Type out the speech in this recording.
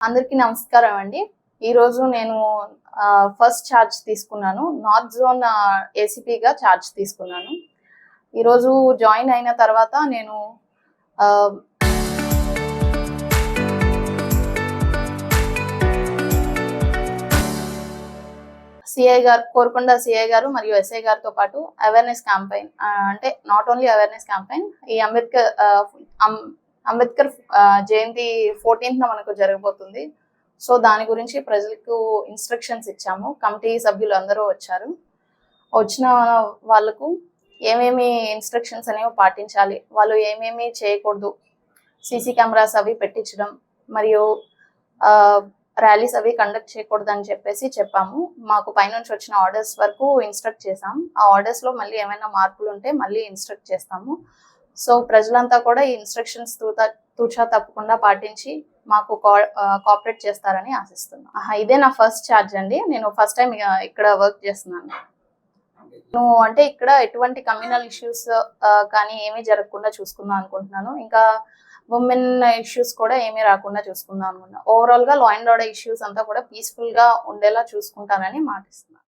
అందరికీ నమస్కారం అండి. ఈరోజు నేను ఫస్ట్ ఛార్జ్ తీసుకున్నాను. నార్త్ జోన్ ఏసీపీగా ఛార్జ్ తీసుకున్నాను. ఈరోజు జాయిన్ అయిన తర్వాత నేను ఆహ్, సీఐ గారు, కోరుకొండ సీఐ గారు మరియు ఎస్ఐ గారితో పాటు అవేర్‌నెస్ క్యాంపెయిన్, అంటే నాట్ ఓన్లీ అవేర్‌నెస్ క్యాంపెయిన్, ఈ అంబేద్కర్ జయంతి 14థ్ మనకు జరగబోతుంది. సో దాని గురించి ప్రజలకు ఇన్స్ట్రక్షన్స్ ఇచ్చాము. కమిటీ సభ్యులు అందరూ వచ్చారు. వచ్చిన వాళ్ళకు ఏమేమి ఇన్స్ట్రక్షన్స్ అనేవి పాటించాలి, వాళ్ళు ఏమేమి చేయకూడదు, సీసీ కెమెరాస్ అవి పెట్టించడం మరియు ర్యాలీస్ అవి కండక్ట్ చేయకూడదు అని చెప్పేసి చెప్పాము. మాకు పైనుంచి వచ్చిన ఆర్డర్స్ వరకు ఇన్స్ట్రక్ట్ చేసాం. ఆ ఆర్డర్స్లో మళ్ళీ ఏమైనా మార్పులు ఉంటే మళ్ళీ ఇన్స్ట్రక్ట్ చేస్తాము. సో ప్రజలంతా కూడా ఈ ఇన్స్ట్రక్షన్స్ తూచా తప్పకుండా పాటించి మాకు కోఆపరేట్ చేస్తారని ఆశిస్తున్నాను. ఇదే నా ఫస్ట్ ఛార్జ్ అండి. నేను ఫస్ట్ టైం ఇక్కడ వర్క్ చేస్తున్నాను. అంటే ఇక్కడ ఎటువంటి కమ్యూనల్ ఇష్యూస్ కానీ ఏమీ జరగకుండా చూసుకుందాం అనుకుంటున్నాను. ఇంకా ఉమెన్ ఇష్యూస్ కూడా ఏమీ రాకుండా చూసుకుందాం అనుకుంటున్నాను. ఓవరాల్ గా లా అండ్ ఆర్డర్ ఇష్యూస్ అంతా కూడా పీస్ఫుల్ గా ఉండేలా చూసుకుంటానని మాటిస్తున్నాను.